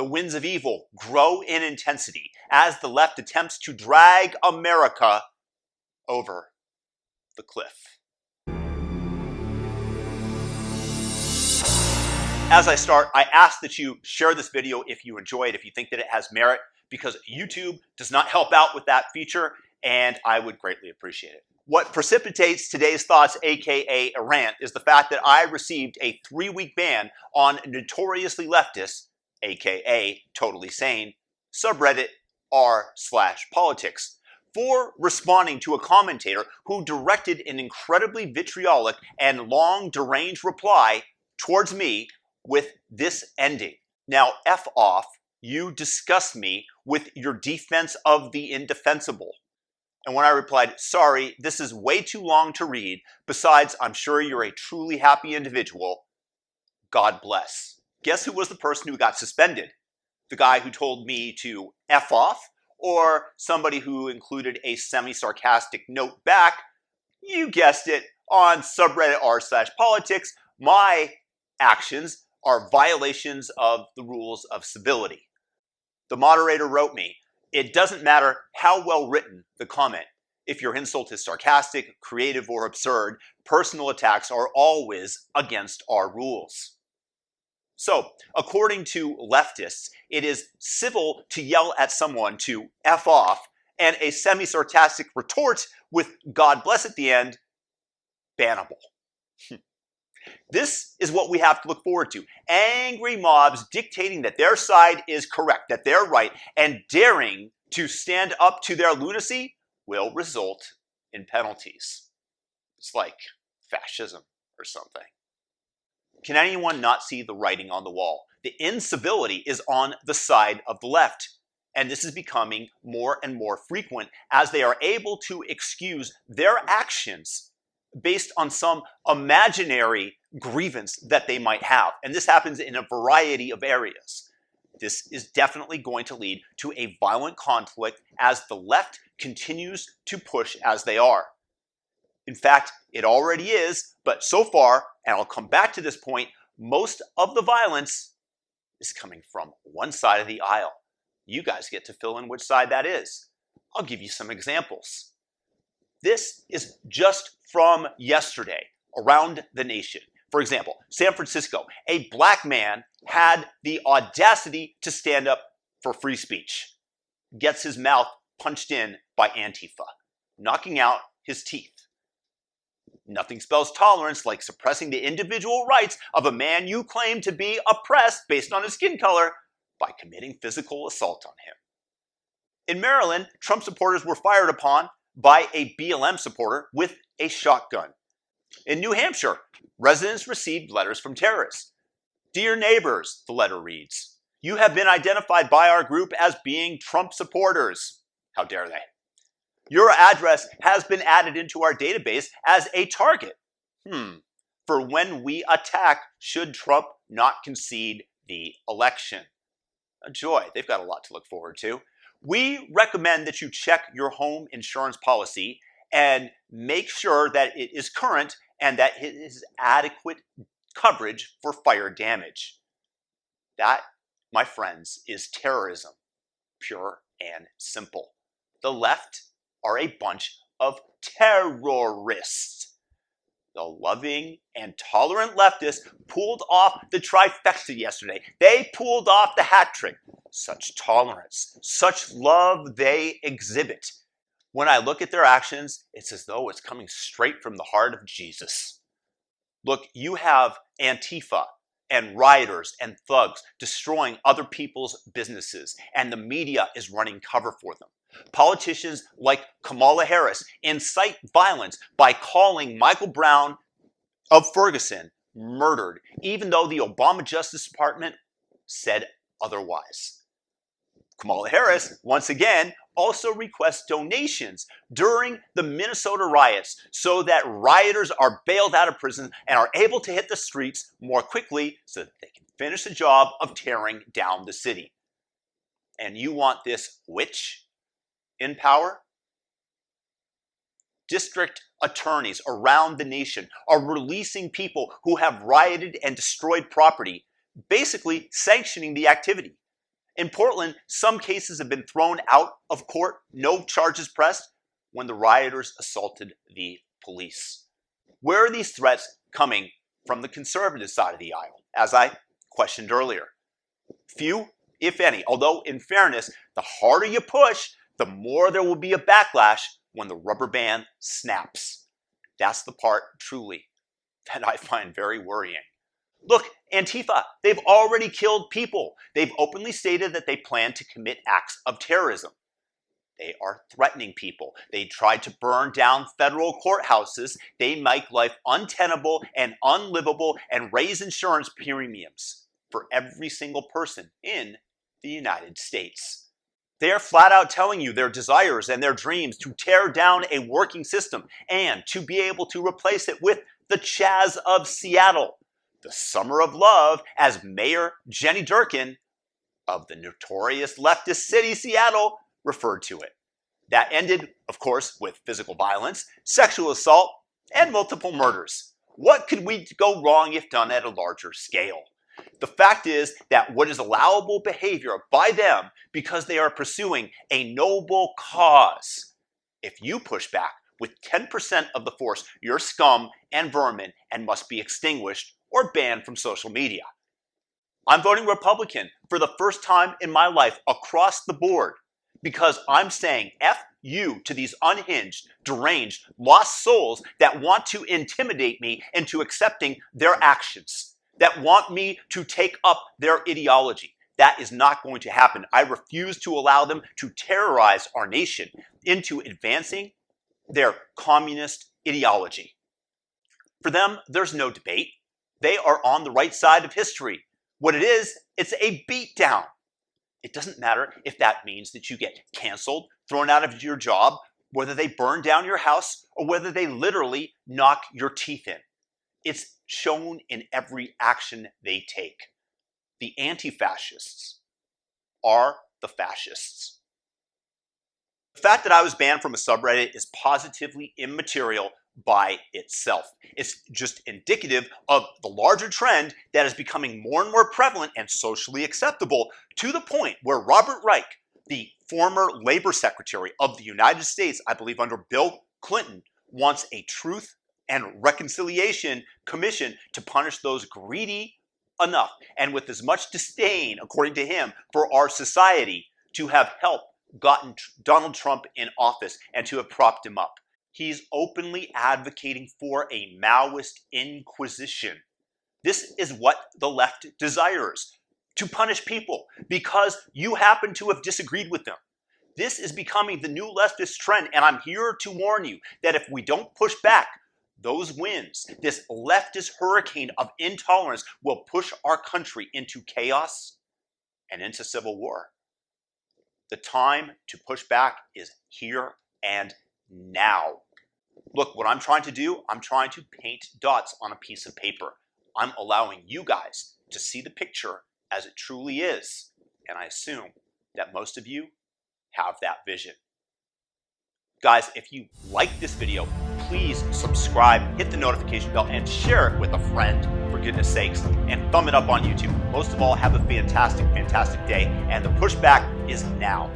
the winds of evil grow in intensity as the left attempts to drag America over the cliff. As I start, I ask that you share this video if you enjoy it, if you think that it has merit, because YouTube does not help out with that feature, and I would greatly appreciate it. What precipitates today's thoughts, aka a rant, is the fact that I received a 3-week ban on notoriously leftist, aka totally sane, subreddit r/politics for responding to a commentator who directed an incredibly vitriolic and long deranged reply towards me with this ending. Now, F off, you disgust me with your defense of the indefensible. And when I replied, sorry, this is way too long to read. Besides, I'm sure you're a truly happy individual. God bless. Guess who was the person who got suspended? The guy who told me to F off, or somebody who included a semi-sarcastic note back? You guessed it, on subreddit r/politics, my actions are violations of the rules of civility. The moderator wrote me, it doesn't matter how well written the comment. If your insult is sarcastic, creative, or absurd, personal attacks are always against our rules. So, according to leftists, it is civil to yell at someone to F off, and a semi-sarcastic retort with God bless at the end, bannable. This is what we have to look forward to. Angry mobs dictating that their side is correct, that they're right, and daring to stand up to their lunacy will result in penalties. It's like fascism or something. Can anyone not see the writing on the wall? The incivility is on the side of the left, and this is becoming more and more frequent as they are able to excuse their actions based on some imaginary grievance that they might have. And this happens in a variety of areas. This is definitely going to lead to a violent conflict as the left continues to push as they are. In fact, it already is, but so far, and I'll come back to this point, most of the violence is coming from one side of the aisle. You guys get to fill in which side that is. I'll give you some examples. This is just from yesterday around the nation. For example, San Francisco, a black man had the audacity to stand up for free speech. Gets his mouth punched in by anTifa, knocking out his teeth. Nothing spells tolerance like suppressing the individual rights of a man you claim to be oppressed based on his skin color by committing physical assault on him. In Maryland, Trump supporters were fired upon by a BLM supporter with a shotgun. In New Hampshire, residents received letters from terrorists. Dear neighbors, the letter reads, you have been identified by our group as being Trump supporters. How dare they? Your address has been added into our database as a target. For when we attack, should Trump not concede the election. A joy. They've got a lot to look forward to. We recommend that you check your home insurance policy and make sure that it is current and that it is adequate coverage for fire damage. That, my friends, is terrorism, pure and simple. The left are a bunch of terrorists. The loving and tolerant leftists pulled off the trifecta yesterday. They pulled off the hat trick. Such tolerance, such love they exhibit. When I look at their actions, it's as though it's coming straight from the heart of Jesus. Look, you have anTifa and rioters and thugs destroying other people's businesses, and the media is running cover for them. Politicians like Kamala Harris incite violence by calling Michael Brown of Ferguson murdered, even though the Obama Justice Department said otherwise. Kamala Harris, once again, also requests donations during the Minnesota riots so that rioters are bailed out of prison and are able to hit the streets more quickly so that they can finish the job of tearing down the city. And you want this witch in power? District attorneys around the nation are releasing people who have rioted and destroyed property, basically sanctioning the activity. In Portland, some cases have been thrown out of court, no charges pressed, when the rioters assaulted the police. Where are these threats coming from the conservative side of the aisle, as I questioned earlier? Few, if any, although in fairness, the harder you push, the more there will be a backlash when the rubber band snaps. That's the part, truly, that I find very worrying. Look, Antifa, they've already killed people. They've openly stated that they plan to commit acts of terrorism. They are threatening people. They tried to burn down federal courthouses. They make life untenable and unlivable and raise insurance premiums for every single person in the United States. They are flat out telling you their desires and their dreams to tear down a working system and to be able to replace it with the Chaz of Seattle, the summer of love, as Mayor Jenny Durkin of the notorious leftist city Seattle referred to it. That ended, of course, with physical violence, sexual assault, and multiple murders. What could we go wrong if done at a larger scale? The fact is that what is allowable behavior by them because they are pursuing a noble cause. If you push back with 10% of the force, you're scum and vermin and must be extinguished or banned from social media. I'm voting Republican for the first time in my life across the board because I'm saying F you to these unhinged, deranged, lost souls that want to intimidate me into accepting their actions, that want me to take up their ideology. That is not going to happen. I refuse to allow them to terrorize our nation into advancing their communist ideology. For them, there's no debate. They are on the right side of history. What it is, it's a beatdown. It doesn't matter if that means that you get canceled, thrown out of your job, whether they burn down your house, or whether they literally knock your teeth in. It's shown in every action they take. The anti-fascists are the fascists. The fact that I was banned from a subreddit is positively immaterial by itself. It's just indicative of the larger trend that is becoming more and more prevalent and socially acceptable, to the point where Robert Reich, the former labor secretary of the United States, I believe under Bill Clinton, wants a Truth and Reconciliation Commission to punish those greedy enough and with as much disdain, according to him, for our society to have helped gotten Donald Trump in office and to have propped him up. He's openly advocating for a Maoist inquisition. This is what the left desires, to punish people because you happen to have disagreed with them. This is becoming the new leftist trend, and I'm here to warn you that if we don't push back, those winds, this leftist hurricane of intolerance will push our country into chaos and into civil war. The time to push back is here and now. Look, what I'm trying to do, I'm trying to paint dots on a piece of paper. I'm allowing you guys to see the picture as it truly is. And I assume that most of you have that vision. Guys, if you like this video, please subscribe, hit the notification bell, and share it with a friend, for goodness sakes, and thumb it up on YouTube. Most of all, have a fantastic, fantastic day, and the pushback is now.